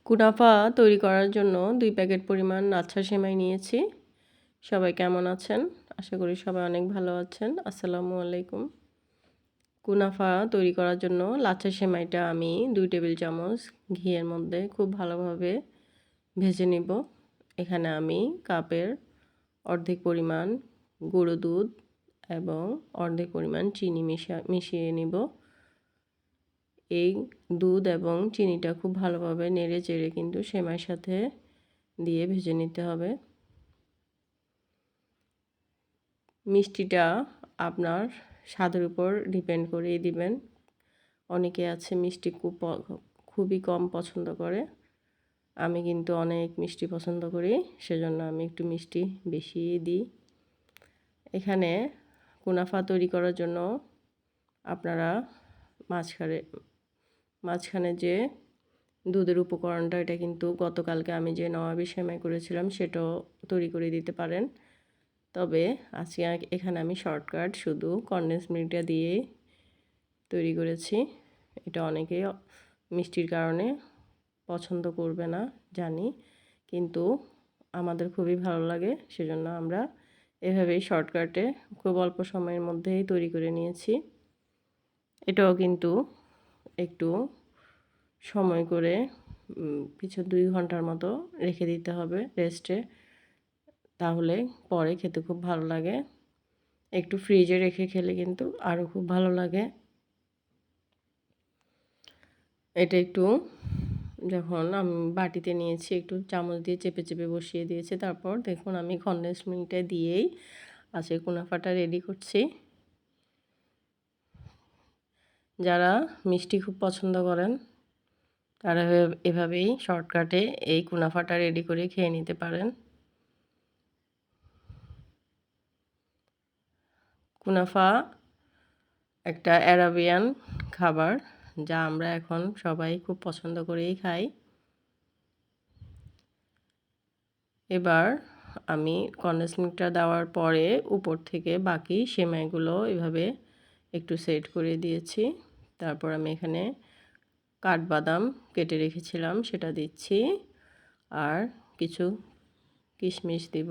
কুনাফা তৈরি করার জন্য ২ প্যাকেট পরিমাণ লাচ্ছা সেমাই নিয়েছি। সবাই কেমন আছেন? আশা করি সবাই অনেক ভালো আছেন। আসসালামু আলাইকুম। কুনাফা তৈরি করার জন্য লাচ্ছা সেমাইটা আমি ২ টেবিল চামচ ঘিয়ের মধ্যে খুব ভালোভাবে ভেজে নিব। এখানে আমি কাপের অর্ধেক পরিমাণ গুঁড়ো দুধ এবং অর্ধেক পরিমাণ চিনি মিশিয়ে নিব। এই দুধ এবং চিনিটা খুব ভালোভাবে নেড়ে চেড়ে কিন্তু সেমাইয়ের সাথে দিয়ে ভেজে নিতে হবে। মিষ্টিটা আপনার স্বাদের উপর ডিপেন্ড করেই দিবেন। অনেকে আছে মিষ্টি খুবই কম পছন্দ করে। আমি কিন্তু অনেক মিষ্টি পছন্দ করি, সেজন্য আমি একটু মিষ্টি বেশিই দিই। এখানে কুনাফা তৈরি করার জন্য আপনারা মাঝখানে যে দুধের উপকরণটা, এটা কিন্তু গতকালকে আমি যে নবাবী সেমাই করেছিলাম সেটাও তৈরি করে দিতে পারেন। তবে আজকে এখানে আমি শর্টকাট শুধু কনডেন্স মিল্কটা দিয়ে তৈরি করেছি। এটা অনেকেই মিষ্টির কারণে পছন্দ করবে না জানি, কিন্তু আমাদের খুবই ভালো লাগে, সেজন্য আমরা এভাবেই শর্টকাটে খুব অল্প সময়ের মধ্যেই তৈরি করে নিয়েছি। এটাও কিন্তু একটু সময় করে কিছু 2 ঘন্টার মতো রেখে দিতে হবে রেস্টে, তাহলে পরে খেতে খুব ভালো লাগে। একটু ফ্রিজে রেখে খেলে কিন্তু আরও খুব ভালো লাগে। এটা একটু যখন আমি বাটিতে নিয়েছি, একটু চামচ দিয়ে চেপে চেপে বসিয়ে দিয়েছি। তারপর দেখুন আমি কনডেন্স মিল্কটা দিয়েই আজকে কুনাফাটা রেডি করছি। যারা মিষ্টি খুব পছন্দ করেন তারা এভাবেই শর্টকাটে এই কুনাফাটা রেডি করে খেয়ে নিতে পারেন। কুনাফা একটা আরাবিয়ান খাবার, যা আমরা এখন সবাই খুব পছন্দ করেই খাই। এবার আমি কনডেন্স মিল্কটা দেওয়ার পরে উপর থেকে বাকি সেমাইগুলো এভাবে একটু সেট করে দিয়েছি। তারপর আমি এখানে কাঠবাদাম কেটে রেখেছিলাম সেটা দিচ্ছি, আর কিছু কিশমিশ দিব।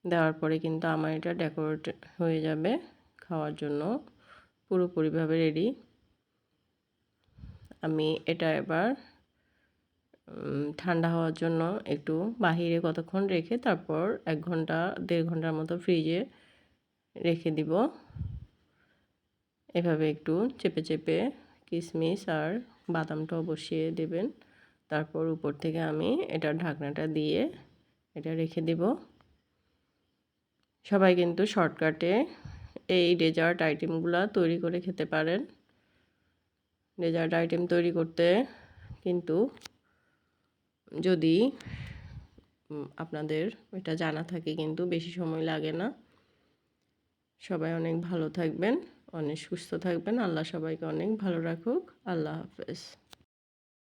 দেওয়ার পরে কিন্তু আমার এটা ডেকোরেট হয়ে যাবে, খাওয়ার জন্য পুরোপুরিভাবে রেডি। আমি এটা এবার ঠান্ডা হওয়ার জন্য একটু বাহিরে কতক্ষণ রেখে তারপর 1 ঘন্টা 1.5 ঘন্টার মতো ফ্রিজে রেখে দিব। এভাবে একটু চেপে চেপে কিশমিশ আর বাদামটাও বসিয়ে দেবেন। তারপর উপর থেকে আমি এটার ঢাকনাটা দিয়ে এটা রেখে দিব। সবাই কিন্তু শর্টকাটে এই ডেজার্ট আইটেমগুলো তৈরি করে খেতে পারেন। ডেজার্ট আইটেম তৈরি করতে কিন্তু যদি আপনাদের এটা জানা থাকে কিন্তু বেশি সময় লাগে না। সবাই অনেক ভালো থাকবেন, অনেক সুস্থ থাকবেন। আল্লাহ সবাইকে অনেক ভালো রাখুক। আল্লাহ হাফেজ।